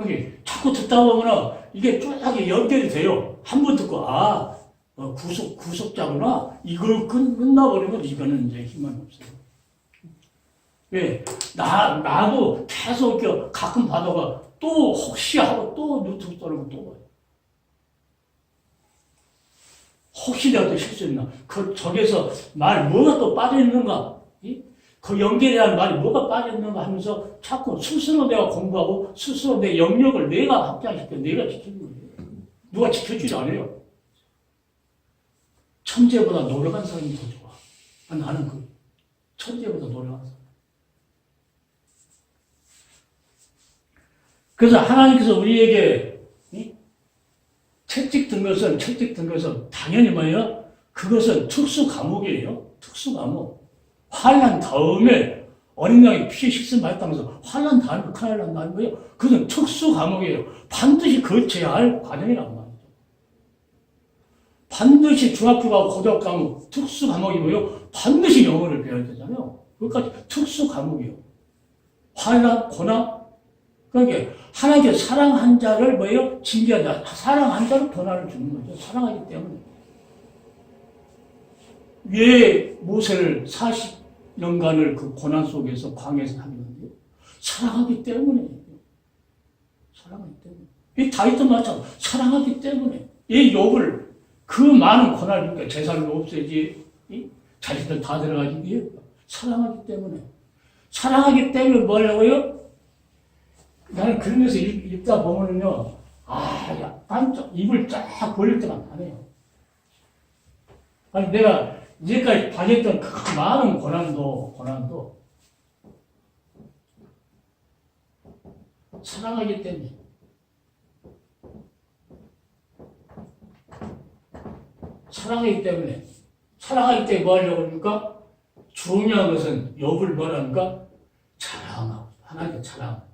여기 자꾸 듣다 보면 이게 쫙 연결이 돼요. 한 번 듣고 구속자구나. 이걸 끝나버리면 이거는 이제 희망이 없어요. 왜? 나도 계속 가끔 받아가 또 혹시 하고 또 유튜브 떠는 또 봐요. 혹시 내가 또 실수했나? 저기서 뭐가 또 빠져있는가? 그 연결이라는 말이 뭐가 빠져있는가 하면서 자꾸 스스로 내가 공부하고 스스로 내 영역을 내가 확장시켜 내가 지키는 거예요. 누가 지켜주지 않아요. 천재보다 노력한 사람이 더 좋아. 나는 천재보다 노력한 사람. 그래서 하나님께서 우리에게 채찍 든 것은 당연히 뭐예요? 그것은 특수 과목이에요. 특수 과목. 환난 다음에 어린 양이 피에 식선 받았다면서 환난 다음에 큰일 난다는 거예요. 그것은 특수 과목이에요. 반드시 거쳐야 할 과정이란 말이죠. 반드시 중학교 가고 고등학교 가면 특수 과목이 뭐예요? 반드시 영어를 배워야 되잖아요. 그것까지 특수 과목이에요. 환난, 고난. 그러니까 하나님께 사랑한 자를 뭐예요? 징계하자. 사랑한 자를 권한을 주는 거죠. 사랑하기 때문에. 왜 모세를 40년간을 그 고난 속에서 광야에서 하게 했는데요? 사랑하기 때문에. 사랑하기 때문에. 이 다윗도 마찬가지로 사랑하기 때문에. 이 욥을 그 많은 고난을 주니까 재산을 없애지, 자식들 다 들어가기 위해 사랑하기 때문에. 사랑하기 때문에 뭐라고요? 나는 그러면서 읽다 보면요, 깜짝, 입을 쫙 벌릴 때가 많아요. 아니, 내가 이제까지 다녔던 그 많은 고난도, 사랑하기 때문에. 사랑하기 때문에 뭐 하려고 합니까? 중요한 것은 욥을 뭐랍니까? 자랑하고, 하나님께 자랑.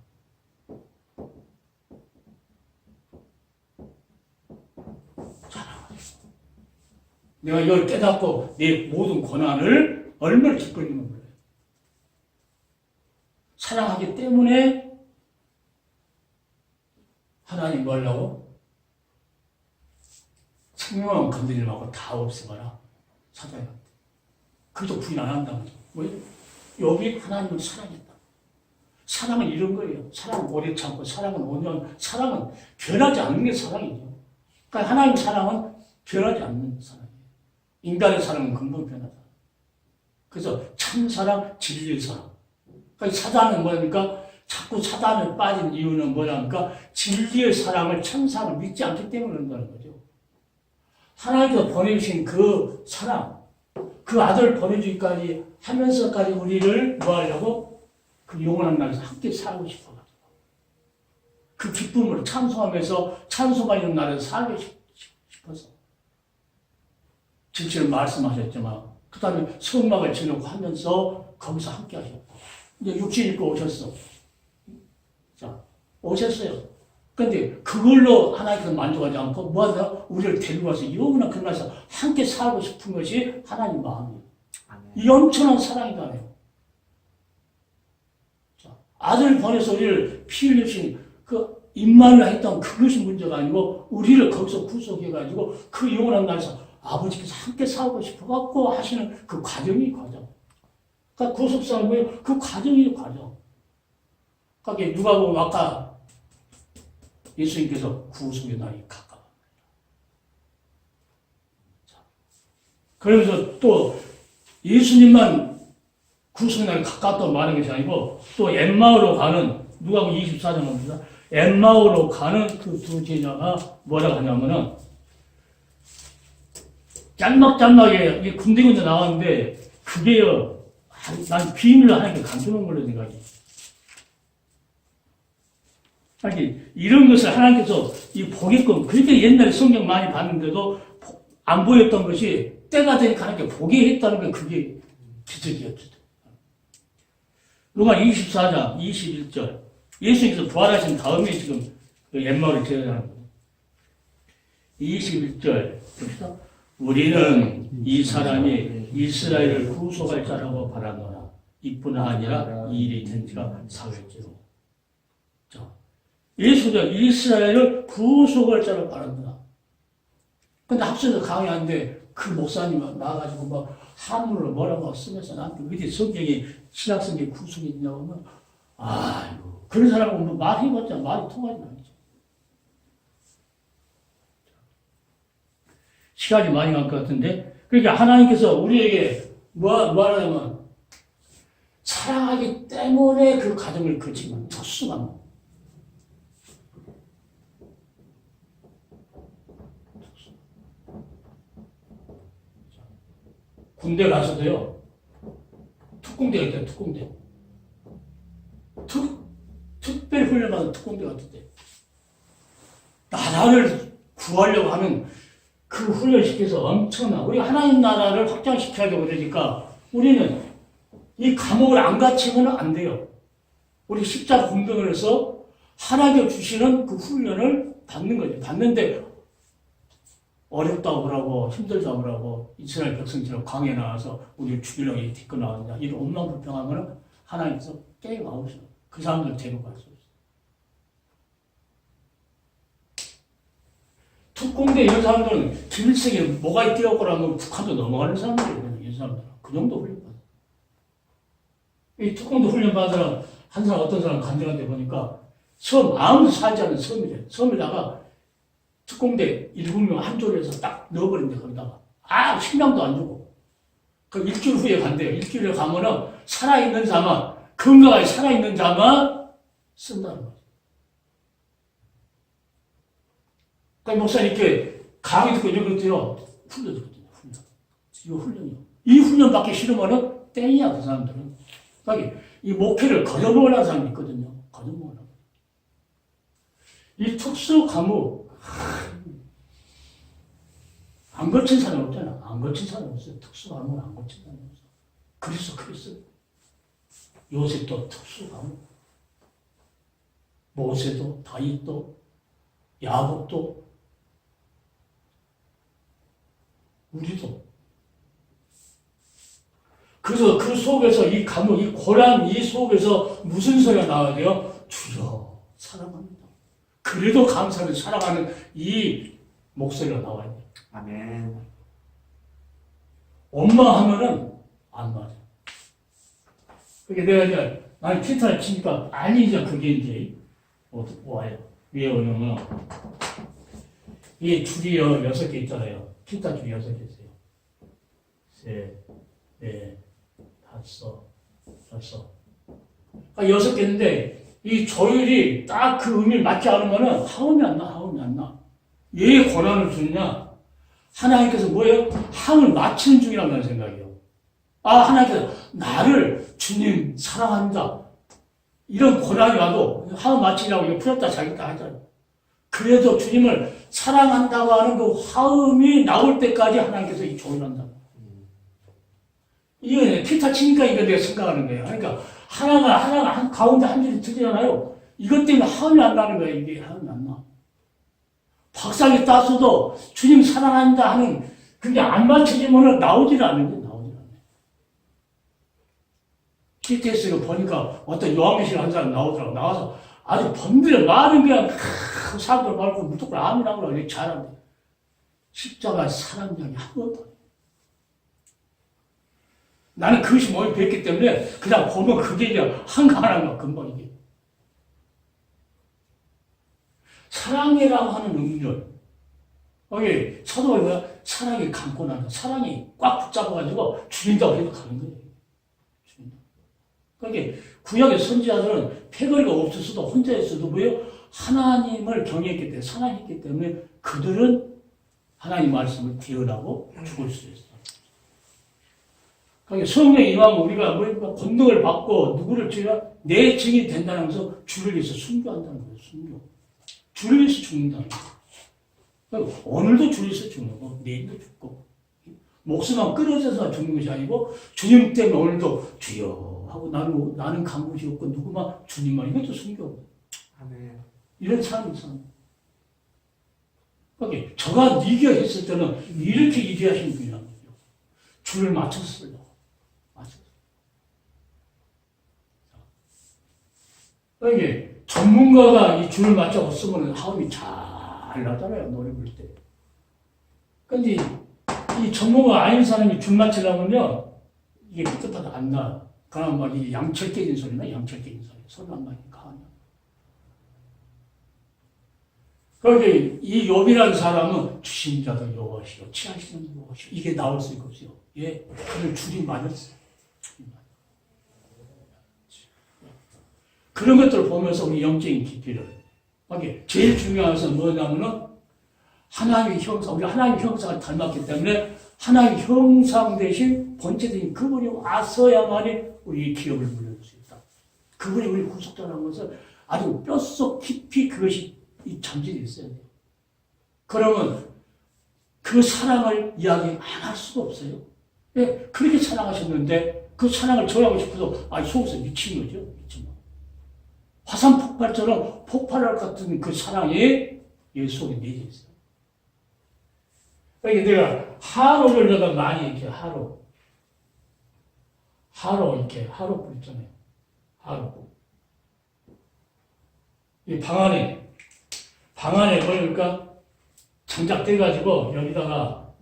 내가 이걸 깨닫고 내 모든 고난을 얼마나 기뻐했는지 몰라요. 사랑하기 때문에 하나님 뭐 하려고? 생명은 건드리지 말고 다 없애봐라. 사자에 갔대. 그래도 부인 안 한다고. 왜? 여기 하나님을 사랑했다. 사랑은 이런 거예요. 사랑은 오래 참고, 사랑은 온유한, 사랑은 변하지 않는 게 사랑이죠. 그러니까 하나님 사랑은 변하지 않는 사랑. 인간의 사랑은 근본 변하다. 그래서 참 사랑, 진리의 사랑. 그러니까 사단은 뭐랍니까? 자꾸 사단에 빠진 이유는 뭐랍니까? 진리의 사랑을, 참 사랑을 믿지 않기 때문에 그런다는 거죠. 하나님께서 보내주신 그 사랑, 그 아들 보내주기까지 하면서까지 우리를 뭐 하려고? 그 영원한 날에서 함께 살고 싶어가지고. 그 기쁨을 찬송하면서 찬송하는 날에서 살고 싶어서. 진실을 말씀하셨지만, 그 다음에 성막을 지내고 하면서 거기서 함께 하셨고, 이제 육신 입고 오셨어. 자, 오셨어요. 근데 그걸로 하나님께서 만족하지 않고, 뭐 하세요? 우리를 데리고 와서 영원한 그날에서 함께 살고 싶은 것이 하나님 마음이에요. 이 엄청난 사랑이잖아요. 자, 아들 보내서 우리를 피 흘리신 그 임마누엘 했던 그것이 문제가 아니고, 우리를 거기서 구속해가지고 그 영원한 날에서 아버지께서 함께 살고 싶어갖고 하시는 그 과정이 과정. 그러니까 구속사는 뭐예요? 그 과정이 과정. 그러니까 누가 보면 아까 예수님께서 구속의 날이 가까워. 그러면서 또 예수님만 구속의 날이 가까웠다고 말하는 것이 아니고 또 엠마오로 가는 누가복음 24장 봅니다. 엠마오로 가는 그 두 제자가 뭐라고 하냐면은 짠막짠막에 이게 군데군데 나왔는데 그게요. 난 비밀로 하나님께 감추는 걸로 생각해. 아니 이런 것을 하나님께서 이 보게끔 그렇게 옛날에 성경 많이 봤는데도 안 보였던 것이 때가 되니까 하나님께 보게 했다는 게 그게 기적이었죠. 누가 24장 21절 예수님께서 부활하신 다음에 지금 그 옛말을 제외하는 거예요. 21절 우리는 이 사람이 이스라엘을 구속할 자라고 바라노라 이뿐 아니라 이 일이 된 지가 사흘째로. 자, 예수가 이스라엘을 구속할 자라고 바라노라. 근데 합쳐서 강의하는데 그 목사님은 나와가지고 뭐 한문으로 뭐라고 쓰면서 나한테 어디 성경이 신약성경에 구속이 있냐고 하면 아이고 그런 사람은 뭐 말해봤자 말이 통하지 않죠. 시간이 많이 갈 것 같은데 그러니까 하나님께서 우리에게 뭐 하냐면 사랑하기 때문에 그 가정을 거치면 특수가 군대 가서도요 특공대가 있대요. 특공대 특별 훈련받은 특공대 같은데 나라를 구하려고 하는 그 훈련시켜서 엄청나 우리 하나님 나라를 확장시켜야 되고 그러니까 우리는 이 감옥을 안 갇히면 안 돼요. 우리 십자가 공경을 해서 하나님께 주시는 그 훈련을 받는 거죠. 받는데 어렵다고 그러고 힘들다고 그러고 이스라엘 백성처럼 광야에 나와서 우리를 죽이려고 뒤끝 나왔냐 이런 엉망불평하면 하나님께서 깨고 나오셔. 그 사람들 데리고 갈 수 있어요. 특공대 이런 사람들은 김일성에 뭐가 있더라고 하면 북한도 넘어가는 사람들이거든요. 이 사람들은. 그 정도 훈련받아. 이 특공대 훈련받으러 한 사람 어떤 사람 간증한 데 보니까 섬 아무도 살지 않은 섬이래. 섬에다가 특공대 7명 한 조에서 딱 넣어버린대 거기다가 식량도 안 주고 그 일주일 후에 간대요. 일주일에 가면은 살아있는 자만 건강하게 살아있는 자만 쓴다는 거죠. 그러니까 목사님께 강의 듣고 이런 것도요 훈련 듣거든요. 이거 훈련이요. 이 훈련 받기 싫으면은 땡이야 그 사람들은. 그러니까 이 목회를 거저먹으려는 사람이 있거든요. 거저먹으려고. 이 특수 과목 안 거친 사람 없잖아. 안 거친 사람 없어요. 특수 과목은 안 거친 사람 없어. 그래서 요셉도 특수 과목. 모세도 다윗도 야곱도 우리도. 그래서 그 속에서 이 감옥, 이 고난, 이 속에서 무슨 소리가 나와야 돼요? 주여 사랑합니다. 그래도 감사를 사랑하는 이 목소리가 나와야 돼요. 아멘. 원망하면은 안 맞아. 그게 내가 이제 나는 기타를 치니까 아니 이제 그게 이제 와요. 왜 오냐면 이 줄이 6개 있잖아요. 기타 줄이 6개 있어요. 셋, 넷, 다섯, 여섯. 6개인데 이 조율이 딱 그 음이 맞지 않으면은 하음이 안 나. 왜 고난을 주느냐? 하나님께서 뭐예요? 하음을 맞추는 중이라는 생각이에요. 하나님께서 나를 주님 사랑한다. 이런 고난이 와도 하음 맞추려고 이거 풀었다 자기다 하잖아요. 그래도 주님을 사랑한다고 하는 그 화음이 나올 때까지 하나님께서 이 조율한다. 이거 기타 치니까 이거 내가 생각하는 거예요. 그러니까 하나가 가운데 한 줄이 틀리잖아요. 이것 때문에 화음이 안 나는 거예요. 이게 화음이 안 나. 박사기 땄어도 주님 사랑한다 하는 그게 안 맞춰지면 나오질 않는 거예요. TTS를 보니까 어떤 요한계시록 한 사람 나오더라고. 나와서 아주 번들어 말은 그냥 사람들 말고 무조건 아멘하고 그러고 잘하는데 십자가 사랑장이 한 번도 안 해. 나는 그것이 몸에 뱄기 때문에 그냥 보면 그게 이제 한가한 거 금방 이게. 사랑이라고 하는 음절. 여기 사도가 뭐야? 사랑이 감고 나서 사랑이 꽉 붙잡아가지고 죽인다고 해도 가는 거예요. 그러니까 구약의 선지자들은 패거리가 없었어도 혼자 있어도 뭐예요? 하나님을 경외했기 때문에 사랑했기 때문에 그들은 하나님 말씀을 대언하고 죽을 수 있어요. 그러니까 성령이 임하면 우리가 뭐 권능을 받고 누구를 죄가 내 증이 된다는 것은 주를 위해서 순교한다는 거예요. 순교. 주를 위해서 죽는다는 거예요. 그러니까 오늘도 주를 위해서 죽는 거, 내일도 죽고 목숨만 끊어져서 죽는 것이 아니고 주님 때문에 오늘도 주여 하고 나는 간구지었고 누구만 주님만 이것도 순교. 아멘. 이런 사람이 있어요. 그러니까 저가 니가 했을 때는 이렇게 이해하시는 분이란 거죠. 줄을 맞췄어요. 맞췄어요. 그러니까 전문가가 이 줄을 맞춰 쓰면 화음이 잘 나잖아요. 노래 부를 때. 근데 이 전문가 아닌 사람이 줄 맞추려면요, 이게 삐끗하다 안 나. 그러나 막 이 양철 깨진 소리나 양철 깨진 소리. 소리 안 나니까 하냐. 그러니까 이 욥이라는 사람은 주신 자도 여호와시오, 취하시는 여호와시오. 이게 나올 수가 없어요. 예, 그걸 줄이 맞았어요. 그런 것들을 보면서 우리 영적인 깊이를. 이게 제일 중요한 것은 뭐냐면은 하나님의 형상, 우리 하나님의 형상을 닮았기 때문에 하나님의 형상 대신 본체적인 그분이 와서야만이 우리 기업을 물려줄 수 있다. 그분이 우리 구속자라는 것을 아주 뼛속 깊이 그것이 잠재되어 있어야 돼요. 그러면 그 사랑을 이야기 안 할 수가 없어요. 예, 그렇게 사랑하셨는데 그 사랑을 저하고 싶어서 속에서 미친 거죠. 미친 거. 화산 폭발처럼 폭발할 것 같은 그 사랑이 예 속에 내져 있어요. 그러니까 내가 하루를 내가 많이 이렇게 하루 이렇게 하루 부르잖아요. 하루. 이 방 안에 그러니까 장작대가지고 여기다가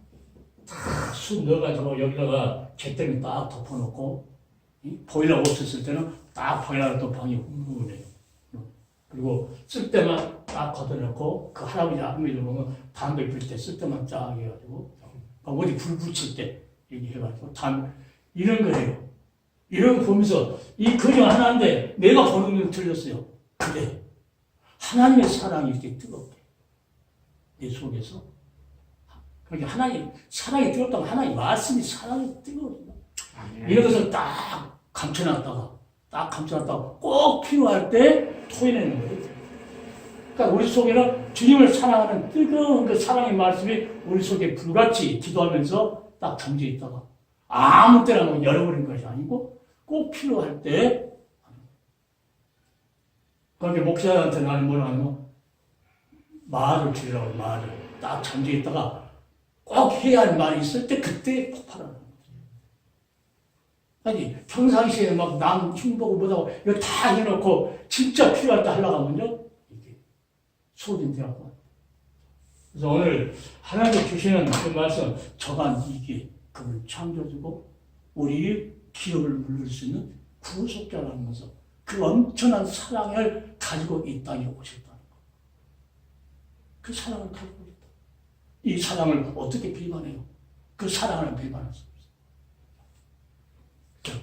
쑥 넣어가지고 여기다가 잿더미 딱 덮어놓고 보일러 없었을 때는 딱 보일러로 또 방이 훈훈해요. 그리고 쓸 때만 딱 걷어놓고 그 할아버지 아버지를 보면 담배 필 때 쓸 때만 쫙 해가지고 어디 불 붙일 때 이렇게 해가지고 이런 거예요. 이런 거 보면서 이 그림 하나인데 내가 보는 건 틀렸어요. 근데 하나님의 사랑이 이렇게 뜨겁게 내 속에서 그러니까 하나님 사랑이 뜨겁다고 하나님 말씀이 사랑이 뜨거워진다. 이런 것을 딱 감춰놨다가 꼭 필요할 때 토해내는 거예요. 그러니까 우리 속에는 주님을 사랑하는 뜨거운 그 사랑의 말씀이 우리 속에 불같이 기도하면서 딱 잠재 있다가 아무 때나 뭐 열어버린 것이 아니고 꼭 필요할 때 그러니까 목사한테 나는 뭐라 하냐면 말을 주려고 말을 딱 잠재 있다가 꼭 해야 할 말이 있을 때 그때 폭발하는 거예요. 아니 평상시에 막 남 흉보고 뭐하고 이거 다 해놓고 진짜 필요할 때 하려고 하면요 이게 소진되고. 그래서 오늘 하나님 주시는 그 말씀 저가 이게 그걸 창조주고 우리 기업을 물릴 수 있는 구속자라는 것은 그 엄청난 사랑을 가지고 이 땅에 오셨다는 것. 그 사랑을 가지고 있다. 이 사랑을 어떻게 비판해요? 그 사랑을 비판할 수 없어요.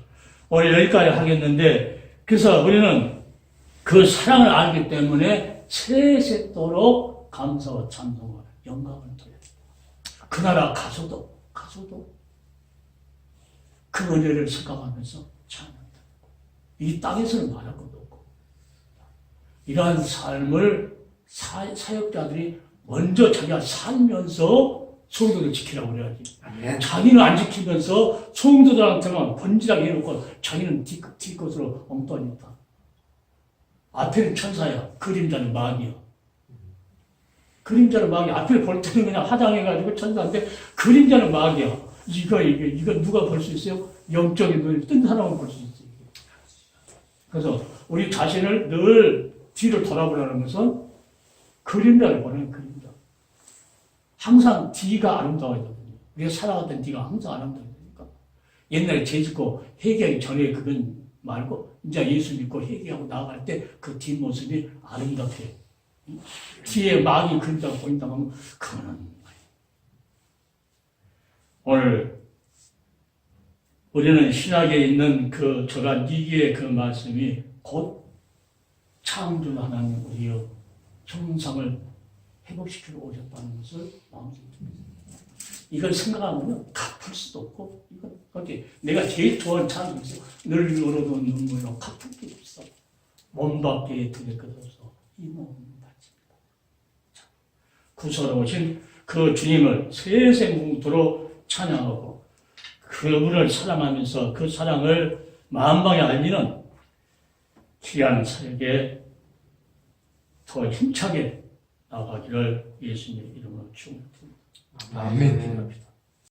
오늘 여기까지 하겠는데 그래서 우리는 그 사랑을 알기 때문에 세세토록 감사와 찬송과 영광을 돌려. 그 나라 가서도 그 은혜를 생각하면서 찬양한다. 이 땅에서는 말할 것도 없고 이러한 삶을 사역자들이 먼저 자기가 살면서 성도를 지키라고 그래야지. 아멘. 자기는 안 지키면서 성도들한테만 번지하게 해놓고 자기는 뒤것으로 엉뚱하니 있다. 앞에는 천사야. 그림자는 마귀야. 그림자는 마귀야. 앞에 볼 때는 그냥 화장해가지고 천사인데 그림자는 마귀야. 이거 누가 볼 수 있어요? 영적인 눈을 뜬 사람은 볼 수 있어요. 그래서 우리 자신을 늘 뒤를 돌아보라는 것은 그림자를 보는 그림자. 항상 뒤가 아름다워야 되거든요. 우리가 살아갔던 뒤가 항상 아름다워야 되니까. 옛날에 죄 짓고 회개하기 전에 그건 말고 이제 예수 믿고 회개하고 나아갈 때 그 뒷모습이 아름답게 뒤에 마귀 그림자가 보인다고 하면 그거는 오늘 우리는 신학에 있는 그 저가 니기의 그 말씀이 곧 창조 하나님 우리의 형상을 회복시키러 오셨다는 것을 마음속에 듭니다. 이걸 생각하면 갚을 수도 없고, 이건 거기 내가 제일 좋아하는 찬송이 있어요. 늘 흘러도 눈물로 갚을 게 없어. 몸밖에 드릴 것 없어. 이 몸은 바칩니다. 구속하러 오신 그 주님을 세세무도로 찬양하고 그분을 사랑하면서 그 사랑을 만방에 알리는 귀한 사역에 더 힘차게 나가기를 예수님의 이름으로 축원드립니다. 아멘.